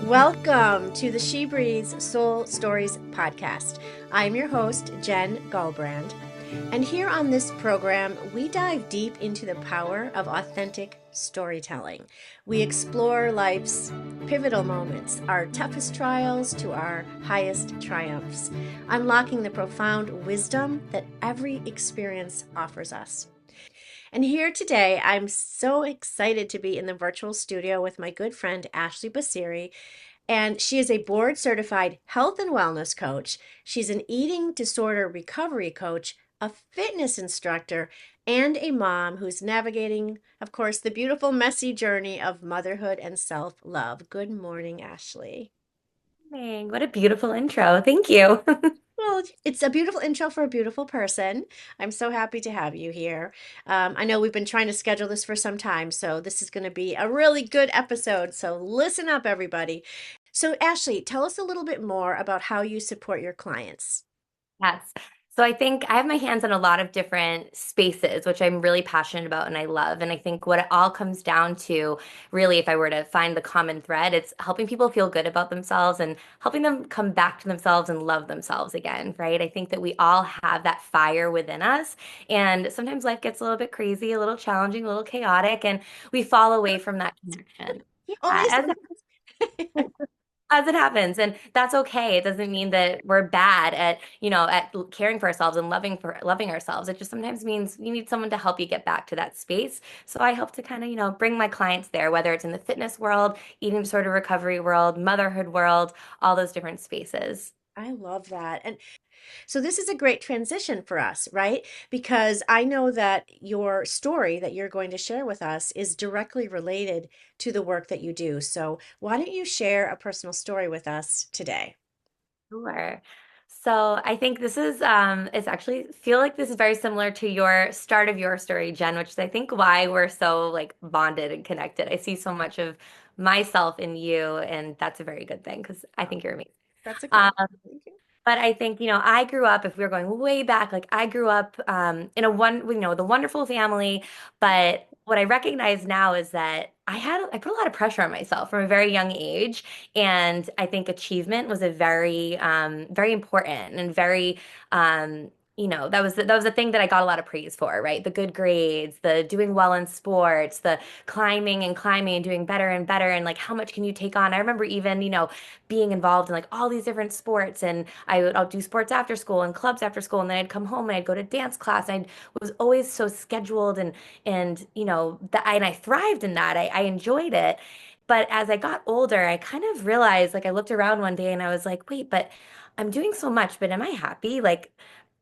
Welcome to the SheBreathes Soul Stories podcast. I'm your host, Jen Gallbrand. And here on this program, we dive deep into the power of authentic storytelling. We explore life's pivotal moments, our toughest trials to our highest triumphs, unlocking the profound wisdom that every experience offers us. And here today, I'm so excited to be in the virtual studio with my good friend, Ashley Basiri. And she is a board certified health and wellness coach. She's an eating disorder recovery coach, a fitness instructor, and a mom who's navigating, of course, the beautiful, messy journey of motherhood and self love. Good morning, Ashley. Dang, what a beautiful intro. Thank you. Well, it's a beautiful intro for a beautiful person. I'm so happy to have you here. I know we've been trying to schedule this for some time, so this is going to be a really good episode. So listen up, everybody. So, Ashley, tell us a little bit more about how you support your clients. Yes. So I think I have my hands in a lot of different spaces, which I'm really passionate about and I love. And I think what it all comes down to, really, if I were to find the common thread, it's helping people feel good about themselves and helping them come back to themselves and love themselves again, right? I think that we all have that fire within us. And sometimes life gets a little bit crazy, a little challenging, a little chaotic, and we fall away from that connection. Yeah, Only as sometimes. As it happens, and that's okay. It doesn't mean that we're bad at caring for ourselves and loving ourselves. It just sometimes means you need someone to help you get back to that space. So I hope to kind of bring my clients there, whether it's in the fitness world, eating disorder recovery world, motherhood world, all those different spaces. I love that. And so this is a great transition for us, right? Because I know that your story that you're going to share with us is directly related to the work that you do. So why don't you share a personal story with us today? Sure. So I think this is it's actually feel like this is very similar to your start of your story, Jen, which is I think why we're so like bonded and connected. I see so much of myself in you, and that's a very good thing because I Oh, think you're amazing. that's a Um, compliment. Thank you. but I think, I grew up, if we are going way back, like I grew up in with a wonderful family. But what I recognize now is that I put a lot of pressure on myself from a very young age. And I think achievement was a very important and very, that was the thing that I got a lot of praise for, right? The good grades, the doing well in sports, the climbing and doing better and better. And like, how much can you take on? I remember even, being involved in like all these different sports and I'll do sports after school and clubs after school and then I'd come home and I'd go to dance class and I was always so scheduled and and I thrived in that. I enjoyed it. But as I got older, I kind of realized like I looked around one day and I was like, wait, but I'm doing so much, but am I happy? Like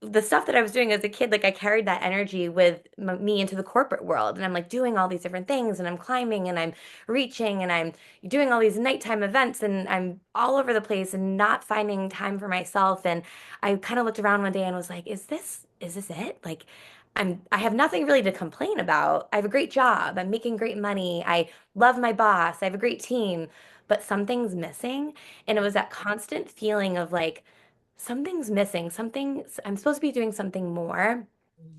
the stuff that I was doing as a kid, like I carried that energy with me into the corporate world. And I'm like doing all these different things and I'm climbing and I'm reaching and I'm doing all these nighttime events and I'm all over the place and not finding time for myself. And I kind of looked around one day and was like, is this it? Like I have nothing really to complain about. I have a great job. I'm making great money. I love my boss. I have a great team, but something's missing. And it was that constant feeling of like something's missing. I'm supposed to be doing something more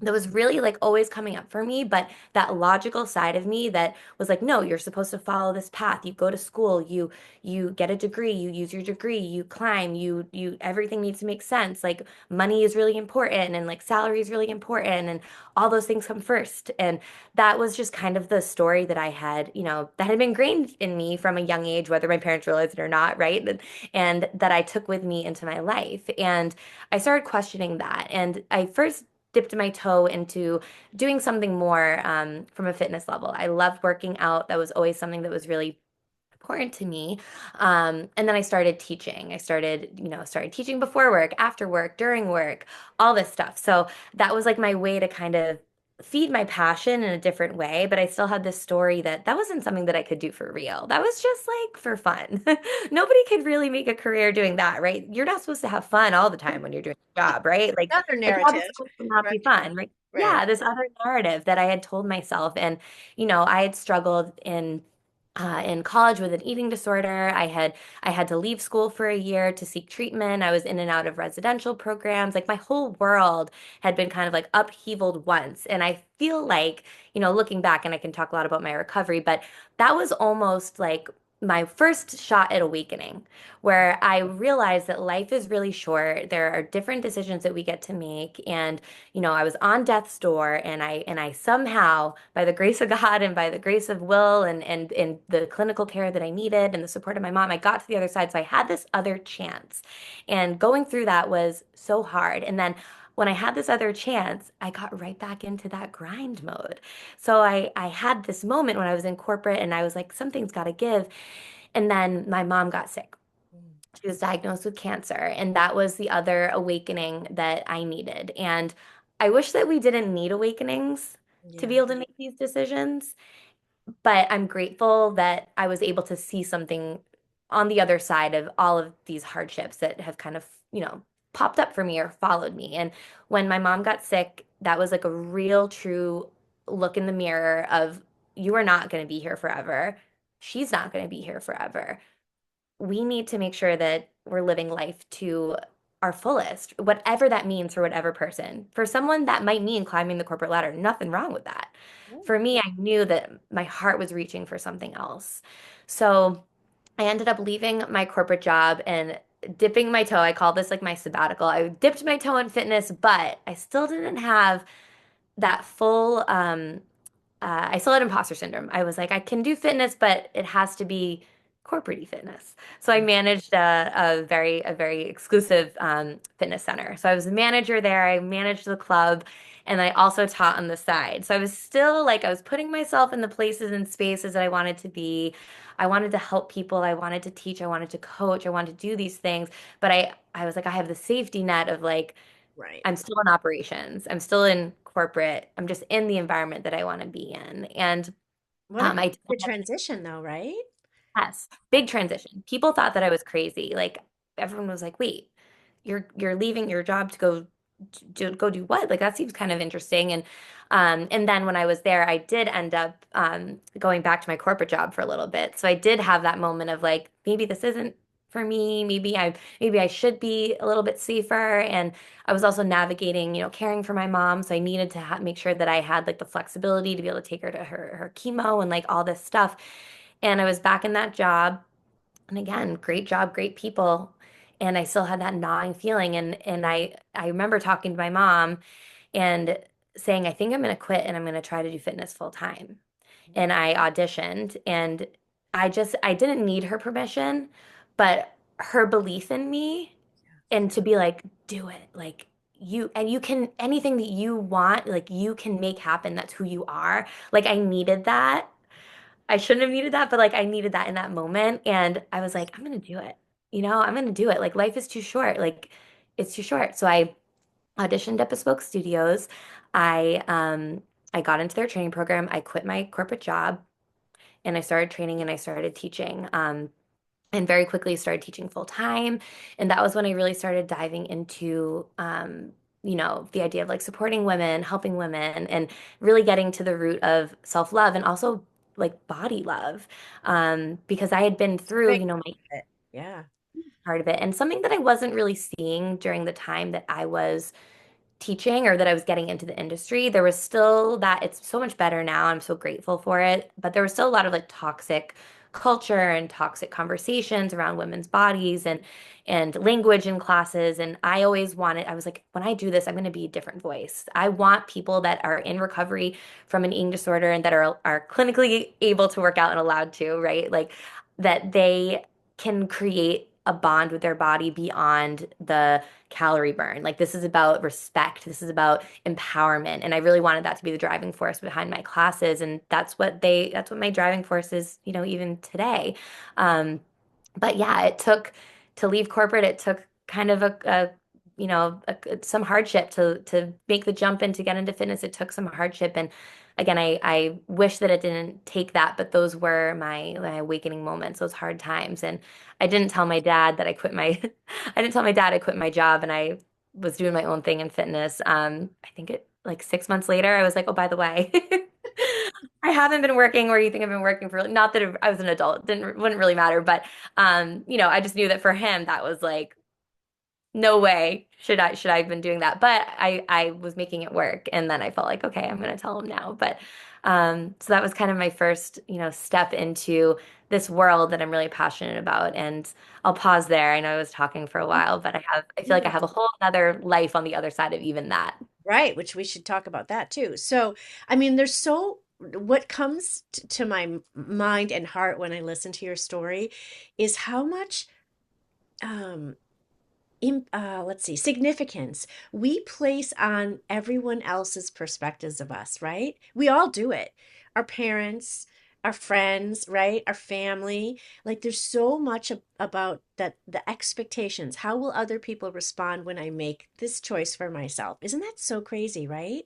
that was really like always coming up for me, but that logical side of me that was like, no, you're supposed to follow this path. You go to school, you get a degree, you use your degree, you climb, you everything needs to make sense. Like money is really important and like salary is really important and all those things come first. And that was just kind of the story that I had, that had been ingrained in me from a young age, whether my parents realized it or not, right? And that I took with me into my life. And I started questioning that. And I first dipped my toe into doing something more from a fitness level. I loved working out. That was always something that was really important to me. And then I started teaching. I started teaching before work, after work, during work, all this stuff. So that was like my way to kind of feed my passion in a different way, but I still had this story that wasn't something that I could do for real. That was just like for fun. Nobody could really make a career doing that, right? You're not supposed to have fun all the time when you're doing a job, right? Like Another a job is narrative, supposed to not right? be fun, right? Right. Yeah, this other narrative that I had told myself. And, I had struggled in college with an eating disorder. I had to leave school for a year to seek treatment. I was in and out of residential programs. Like my whole world had been kind of like upheavaled once. And I feel like, looking back, and I can talk a lot about my recovery, but that was almost like my first shot at awakening, where I realized that life is really short. There are different decisions that we get to make. And, I was on death's door and I somehow, by the grace of God and by the grace of Will and the clinical care that I needed and the support of my mom, I got to the other side. So I had this other chance. And going through that was so hard. And then when I had this other chance, I got right back into that grind mode. So I had this moment when I was in corporate and I was like, something's got to give. And then my mom got sick. Mm. She was diagnosed with cancer, and that was the other awakening that I needed. And I wish that we didn't need awakenings to be Yeah. able to make these decisions, but I'm grateful that I was able to see something on the other side of all of these hardships that have kind of, popped up for me or followed me. And when my mom got sick, that was like a real, true look in the mirror of you are not going to be here forever. She's not going to be here forever. We need to make sure that we're living life to our fullest, whatever that means for whatever person. For someone, that might mean climbing the corporate ladder. Nothing wrong with that. Yeah. For me, I knew that my heart was reaching for something else. So I ended up leaving my corporate job and dipping my toe. I call this like my sabbatical. I dipped my toe in fitness, but I still didn't have that full I still had imposter syndrome. I was like, I can do fitness, but it has to be corporate fitness. So I managed a very exclusive fitness center. So I was the manager there. I managed the club, and I also taught on the side. So I was still like I was putting myself in the places and spaces that I wanted to be. I wanted to help people. I wanted to teach. I wanted to coach. I wanted to do these things. But I was like, I have the safety net of like Right. I'm still in operations. I'm still in corporate. I'm just in the environment that I want to be in. And What a I did good transition though, right? yes, big transition. People thought that I was crazy. Like everyone was like, "Wait, you're leaving your job to go do what?" Like that seems kind of interesting. And then when I was there, I did end up going back to my corporate job for a little bit. So I did have that moment of like, maybe this isn't for me. Maybe I should be a little bit safer. And I was also navigating, caring for my mom. So I needed to make sure that I had like the flexibility to be able to take her to her chemo and like all this stuff. And I was back in that job. And again, great job, great people. And I still had that gnawing feeling. And I remember talking to my mom and saying, I think I'm going to quit and I'm going to try to do fitness full time. And I auditioned and I didn't need her permission, but her belief in me and to be like, do it. Like you can, anything that you want, like you can make happen. That's who you are. Like I needed that. I shouldn't have needed that, but like I needed that in that moment. And I was like, I'm gonna do it. I'm gonna do it. Like life is too short. Like it's too short. So I auditioned at Bespoke Studios. I got into their training program. I quit my corporate job and I started training and I started teaching. And very quickly started teaching full time. And that was when I really started diving into the idea of like supporting women, helping women, and really getting to the root of self-love and also like body love. Because I had been through, Big my part. Yeah. part of it. And something that I wasn't really seeing during the time that I was teaching or that I was getting into the industry, there was still that it's so much better now. I'm so grateful for it. But there was still a lot of like toxic culture and toxic conversations around women's bodies and language in classes. And I was like, when I do this, I'm going to be a different voice. I want people that are in recovery from an eating disorder and that are clinically able to work out and allowed to, right? Like that they can create a bond with their body beyond the calorie burn. Like this is about respect. This is about empowerment. And I really wanted that to be the driving force behind my classes. And that's what my driving force is, even today. Um, but yeah, it took to leave corporate, it took kind of some hardship to make the jump in to get into fitness. It took some hardship. And again, I wish that it didn't take that, but those were my awakening moments, those hard times. And I didn't tell my dad that I quit my I didn't tell my dad I quit my job and I was doing my own thing in fitness. I think it like 6 months later, I was like, oh, by the way, I haven't been working where you think I've been working for, not that I was an adult, wouldn't really matter, but I just knew that for him that was like no way should I have been doing that. But I was making it work and then I felt like okay, I'm gonna tell him now. But So that was kind of my first, step into this world that I'm really passionate about. And I'll pause there. I know I was talking for a while, but I feel like I No. have a whole other life on the other side of even that. Right, which we should talk about that too. So, I mean, there's so what comes to my mind and heart when I listen to your story is how much um let's see, significance we place on everyone else's perspectives of us, right? We all do it. Our parents, our friends, right? Our family. Like there's so much about that, the expectations. How will other people respond when I make this choice for myself? Isn't that so crazy, right?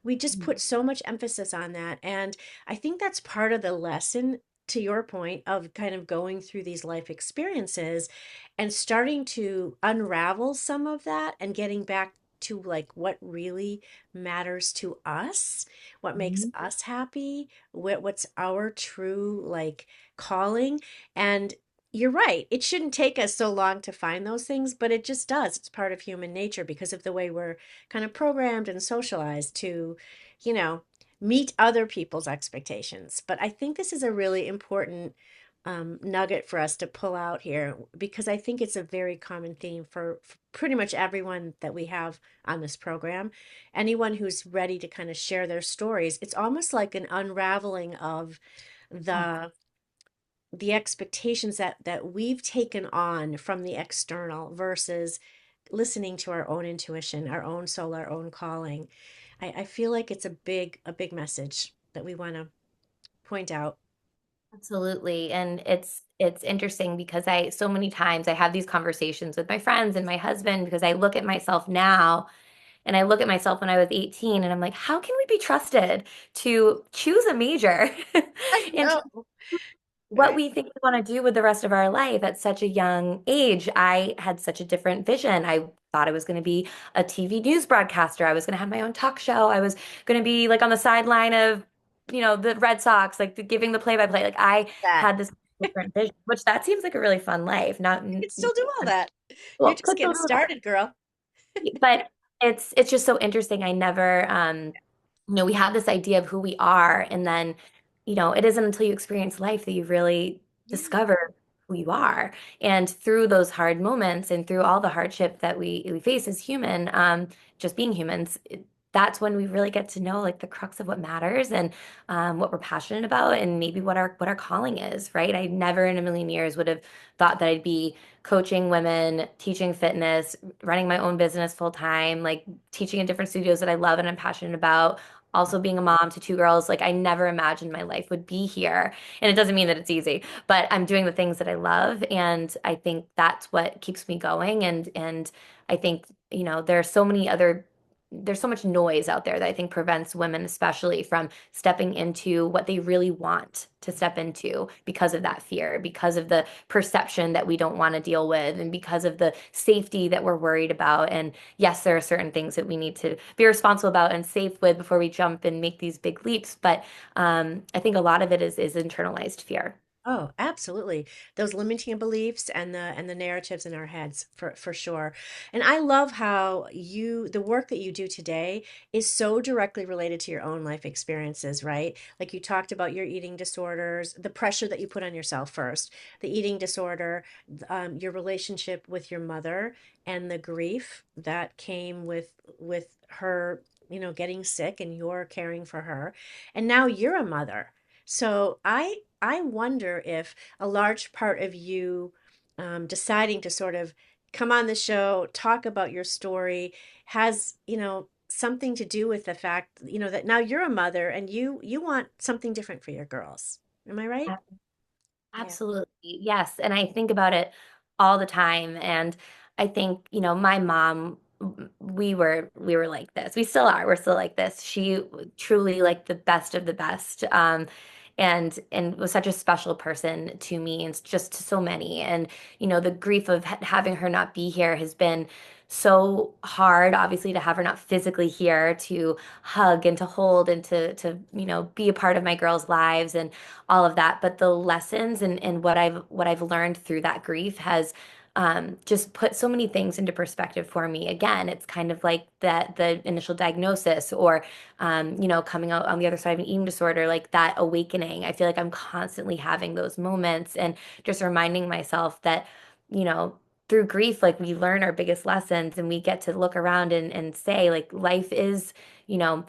We just put so much emphasis on that. And I think that's part of the lesson, to your point, of kind of going through these life experiences and starting to unravel some of that and getting back to like what really matters to us, what makes Mhm. us happy, what's our true like calling. And you're right. It shouldn't take us so long to find those things, but it just does. It's part of human nature because of the way we're kind of programmed and socialized to, you know, meet other people's expectations. But I think this is a really important nugget for us to pull out here because I think it's a very common theme for pretty much everyone that we have on this program. Anyone who's ready to kind of share their stories, it's almost like an unraveling of the the expectations that we've taken on from the external versus listening to our own intuition, our own soul, our own calling. I feel like it's a big message that we want to point out. Absolutely. And it's interesting because I so many times I have these conversations with my friends and my husband because I look at myself now and I look at myself when I was 18 and I'm like, how can we be trusted to choose a major I and know. what Right. we think we want to do with the rest of our life at such a young age? I had such a different vision. I thought I was going to be a TV news broadcaster. I was going to have my own talk show. I was going to be like on the sideline of, the Red Sox, like giving the play-by-play. Like I That had this different vision, which that seems like a really fun life. Not, you can still do all that. You're well, just could still getting do that. started, girl. But it's just so interesting. I never we have this idea of who we are, and then, it isn't until you experience life that you really Yeah. discover who you are. And through those hard moments and through all the hardship that we face as human, just being humans, that's when we really get to know like the crux of what matters and what we're passionate about and maybe what our calling is, right? I never in a million years would have thought that I'd be coaching women, teaching fitness, running my own business full time, like teaching in different studios that I love and I'm passionate about. Also being a mom to two girls, like I never imagined my life would be here. And it doesn't mean that it's easy, but I'm doing the things that I love. And I think that's what keeps me going. And I think, there's so much noise out there that I think prevents women, especially from stepping into what they really want to step into because of that fear, because of the perception that we don't want to deal with, and because of the safety that we're worried about. And yes, there are certain things that we need to be responsible about and safe with before we jump and make these big leaps. But I think a lot of it is internalized fear. Oh, absolutely. Those limiting beliefs and the narratives in our heads for sure. And I love how the work that you do today is so directly related to your own life experiences, right? Like you talked about your eating disorders, the pressure that you put on yourself first, the eating disorder, your relationship with your mother, and the grief that came with her, getting sick and you're caring for her. And now you're a mother. So I wonder if a large part of you deciding to sort of come on the show, talk about your story, has, something to do with the fact, that now you're a mother and you want something different for your girls. Am I right? Yeah. Absolutely. Yes. And I think about it all the time. And I think, my mom, we were like this. We still are. We're still like this. She truly like the best of the best. And was such a special person to me and just to so many. And, the grief of having her not be here has been so hard, obviously, to have her not physically here to hug and to hold and to be a part of my girls' lives and all of that. But the lessons and what I've learned through that grief has just put so many things into perspective for me. Again, it's kind of like that the initial diagnosis or coming out on the other side of an eating disorder, like that awakening. I feel like I'm constantly having those moments and just reminding myself that, you know, through grief, like we learn our biggest lessons and we get to look around and say, like, life is, you know,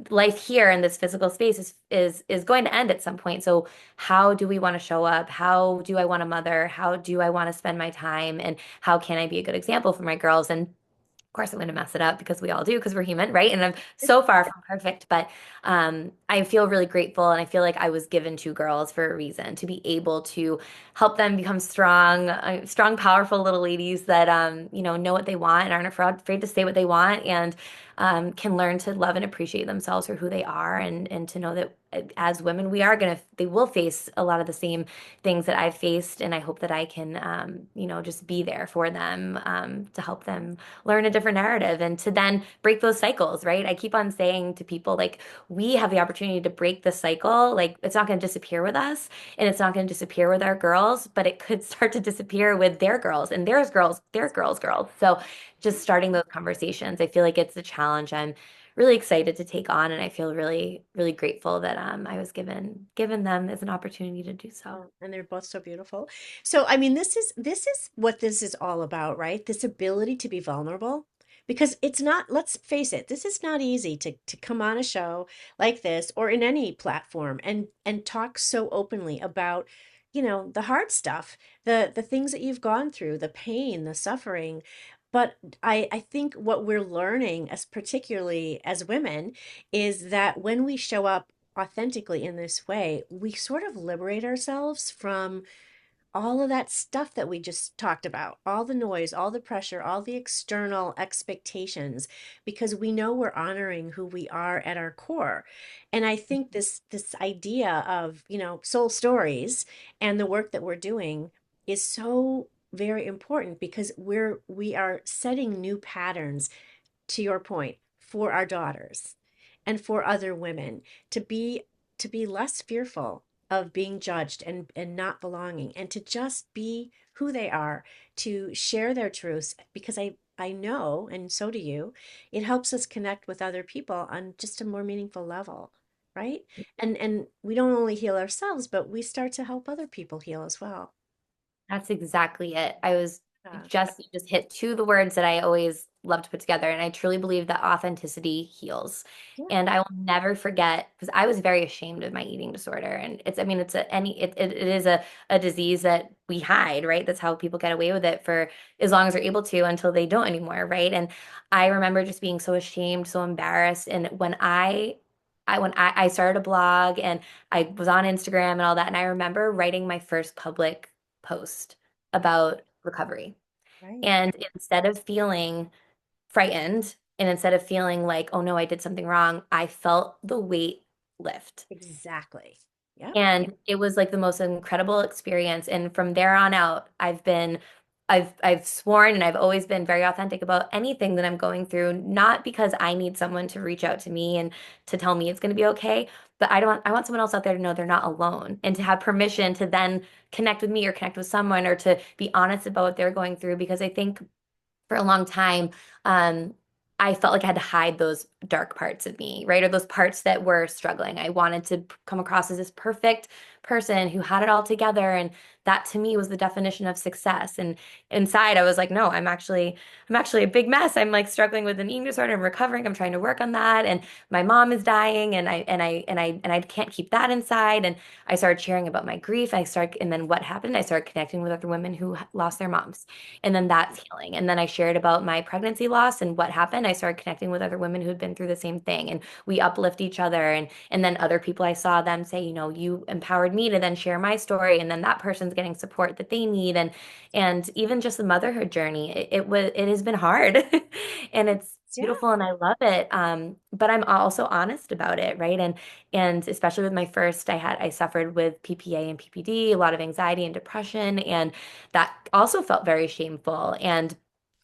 life here in this physical space is going to end at some point. So how do we want to show up? How do I want to mother? How do I want to spend my time? And how can I be a good example for my girls? And of course, I'm going to mess it up because we all do because we're human, right? And I'm so far from perfect, but I feel really grateful, and I feel like I was given two girls for a reason to be able to help them become strong, strong, powerful little ladies that know what they want and aren't afraid to say what they want, and can learn to love and appreciate themselves for who they are, and to know that as women, they will face a lot of the same things that I've faced, and I hope that I can, just be there for them, to help them learn a different narrative and to then break those cycles, right? I keep on saying to people, like, we have the opportunity to break the cycle. Like, it's not going to disappear with us and it's not going to disappear with our girls, but it could start to disappear with their girls and their girls. So just starting those conversations, I feel like it's a challenge I'm really excited to take on, and I feel really, really grateful that I was given them as an opportunity to do so. Oh, and they're both so beautiful. So, I mean, this is what this is all about, right? This ability to be vulnerable. Because it's not, let's face it, this is not easy to come on a show like this or in any platform and talk so openly about, the hard stuff, the things that you've gone through, the pain, the suffering. But I think what we're learning, as particularly as women, is that when we show up authentically in this way, we sort of liberate ourselves from all of that stuff that we just talked about, all the noise, all the pressure, all the external expectations, because we know we're honoring who we are at our core. And I think this idea of, soul stories and the work that we're doing is so very important because we are setting new patterns, to your point, for our daughters and for other women to be less fearful of being judged and not belonging and to just be who they are, to share their truths, because I know, and so do you, it helps us connect with other people on just a more meaningful level, right? And we don't only heal ourselves, but we start to help other people heal as well. That's exactly it. I was Yeah. you just hit two of the words that I always love to put together. And I truly believe that authenticity heals. Yeah. And I will never forget because I was very ashamed of my eating disorder. And it's, I mean, it is a disease that we hide, right? That's how people get away with it for as long as they're able to until they don't anymore, right? And I remember just being so ashamed, so embarrassed. And when I started a blog and I was on Instagram and all that, and I remember writing my first public post about recovery. Right. And instead of feeling frightened and instead of feeling like, oh no, I did something wrong, I felt the weight lift. Exactly. Yep. And it was like the most incredible experience. And from there on out, I've sworn and I've always been very authentic about anything that I'm going through, not because I need someone to reach out to me and to tell me it's going to be okay, but I want someone else out there to know they're not alone and to have permission to then connect with me or connect with someone or to be honest about what they're going through because I think for a long time, um, I felt like I had to hide those dark parts of me, right? Or those parts that were struggling. I wanted to come across as this perfect person who had it all together. And that to me was the definition of success. And inside I was like, no, I'm actually a big mess. I'm like struggling with an eating disorder. I'm recovering. I'm trying to work on that. And my mom is dying and I can't keep that inside. And I started sharing about my grief. And then what happened? I started connecting with other women who lost their moms. And then that's healing. And then I shared about my pregnancy loss and what happened. I started connecting with other women who had been through the same thing. And we uplift each other. And then other people I saw them say, you empowered me to then share my story. And then that person's getting support that they need. And even just the motherhood journey, it has been hard. And it's Yeah. beautiful and I love it. But I'm also honest about it, right? And especially with my first, I suffered with PPA and PPD, a lot of anxiety and depression, and that also felt very shameful. And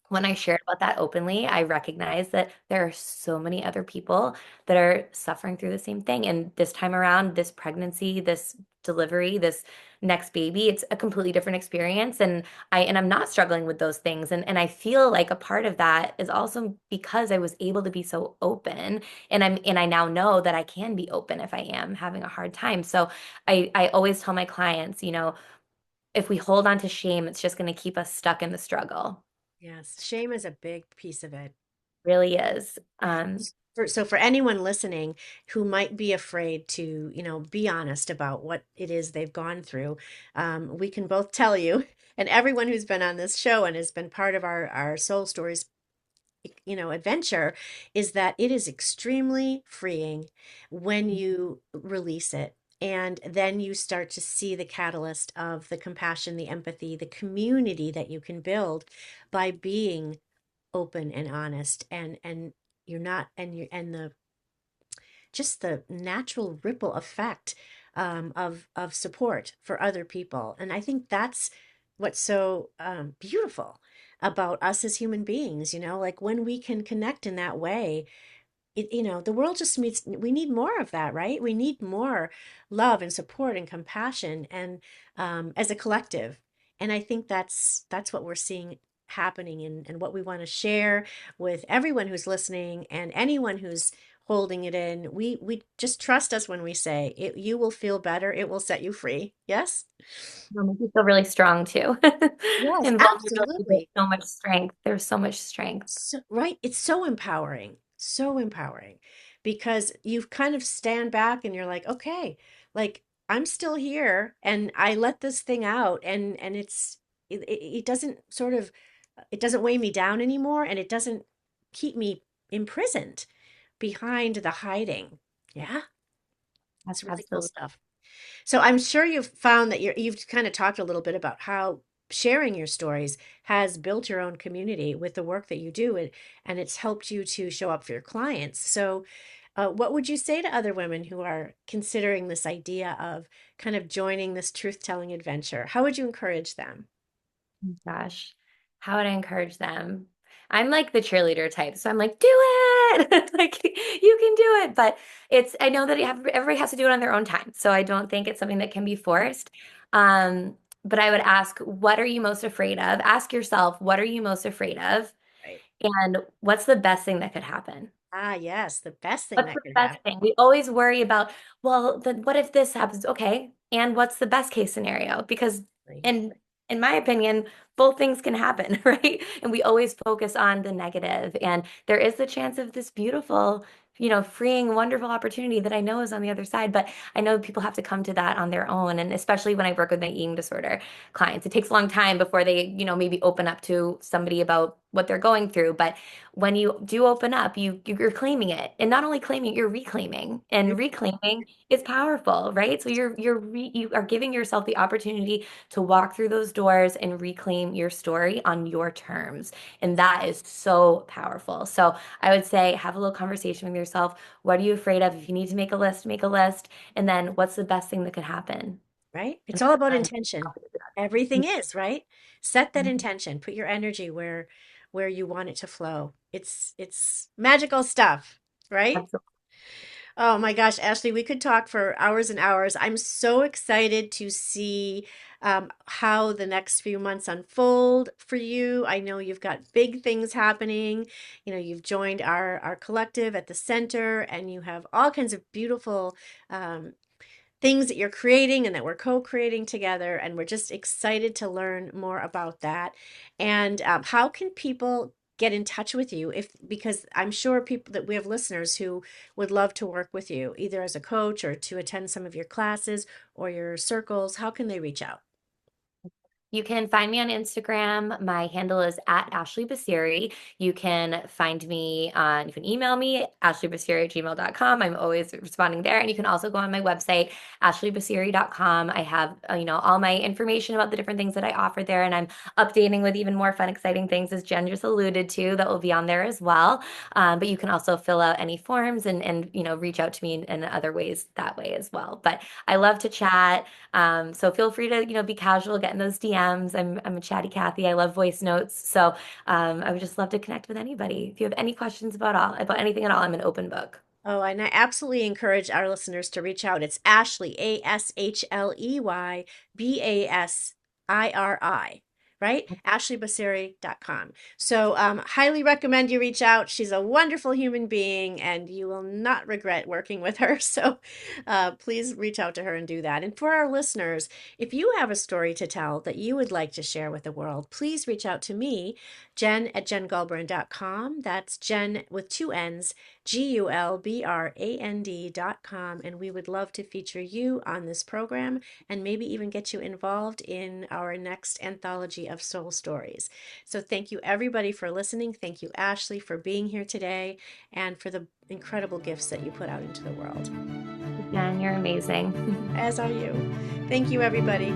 when I shared about that openly, I recognized that there are so many other people that are suffering through the same thing. And this time around, this pregnancy, this delivery, this next baby, it's a completely different experience. And I'm not struggling with those things. And I feel like a part of that is also because I was able to be so open. And I now know that I can be open if I am having a hard time. So I always tell my clients, if we hold on to shame, it's just going to keep us stuck in the struggle. Yes, shame is a big piece of it. Really is. So for anyone listening who might be afraid to, be honest about what it is they've gone through, we can both tell you, and everyone who's been on this show and has been part of our Soul Stories, adventure, is that it is extremely freeing when you release it. And then you start to see the catalyst of the compassion, the empathy, the community that you can build by being open and honest, and you're not and you and the just the natural ripple effect, of support for other people. And I think that's what's so beautiful about us as human beings, like when we can connect in that way. The world just needs, we need more of that, right? We need more love and support and compassion, and as a collective. And I think that's what we're seeing happening, and what we want to share with everyone who's listening and anyone who's holding it in. We just trust us when we say it, you will feel better, it will set you free. Yes. Makes me feel really strong too. Yes, And vulnerability, there's absolutely. so much strength. There's so much strength. So, right. It's so empowering because you kind of stand back and you're like, okay, like I'm still here and I let this thing out, and it doesn't sort of, it doesn't weigh me down anymore, and it doesn't keep me imprisoned behind the hiding. Yeah, it's really cool Absolutely. stuff. So I'm sure you've found that you've kind of talked a little bit about how sharing your stories has built your own community with the work that you do, and it's helped you to show up for your clients. So, what would you say to other women who are considering this idea of kind of joining this truth-telling adventure? How would you encourage them? Gosh, how would I encourage them? I'm like the cheerleader type, so I'm like, do it! Like you can do it. But I know that everybody has to do it on their own time. So I don't think it's something that can be forced. But I would ask, what are you most afraid of? Ask yourself, what are you most afraid of? Right. And what's the best thing that could happen? Ah, yes, the best thing What's that the could best happen. thing? We always worry about, well, then what if this happens? Okay. And what's the best case scenario? Because Right. in my opinion, both things can happen, right? And we always focus on the negative. And there is the chance of this beautiful, freeing, wonderful opportunity that I know is on the other side. But I know people have to come to that on their own. And especially when I work with my eating disorder clients, it takes a long time before they, maybe open up to somebody about what they're going through. But when you do open up, you're claiming it, and not only claiming, you're reclaiming, and reclaiming is powerful, right? So you are giving yourself the opportunity to walk through those doors and reclaim your story on your terms, and that is so powerful. So I would say have a little conversation with yourself. What are you afraid of? If you need to make a list, and then what's the best thing that could happen? Right? It's And all about then intention. Everything is, right? Set that Mhm. intention. Put your energy where you want it to flow. It's magical stuff, right? Absolutely. Oh my gosh, Ashley, we could talk for hours and hours. I'm so excited to see how the next few months unfold for you. I know you've got big things happening. You've joined our collective at the center, and you have all kinds of beautiful um, things that you're creating and that we're co-creating together, and we're just excited to learn more about that. And how can people get in touch with you, if because I'm sure people that we have listeners who would love to work with you either as a coach or to attend some of your classes or your circles? How can they reach out? You can find me on Instagram. My handle is at Ashley Basiri. You can email me, ashleybasiri@gmail.com. I'm always responding there. And you can also go on my website, ashleybasiri.com. I have, all my information about the different things that I offer there. And I'm updating with even more fun, exciting things, as Jen just alluded to, that will be on there as well. But you can also fill out any forms and reach out to me in other ways that way as well. But I love to chat. So feel free to, be casual, get in those DMs DMs. I'm a chatty Cathy. I love voice notes. So I would just love to connect with anybody. If you have any questions about anything at all, I'm an open book. Oh, and I absolutely encourage our listeners to reach out. It's Ashley, Ashley Basiri, right? AshleyBasiri.com. So, highly recommend you reach out. She's a wonderful human being, and you will not regret working with her. So, please reach out to her and do that. And for our listeners, if you have a story to tell that you would like to share with the world, please reach out to me, Jen at jengulbrand.com. That's Jen with two N's. GULBRAND.com, and we would love to feature you on this program and maybe even get you involved in our next anthology of soul stories. So thank you everybody for listening. Thank you, Ashley, for being here today and for the incredible gifts that you put out into the world. Jen, you're amazing. As are you. Thank you, everybody.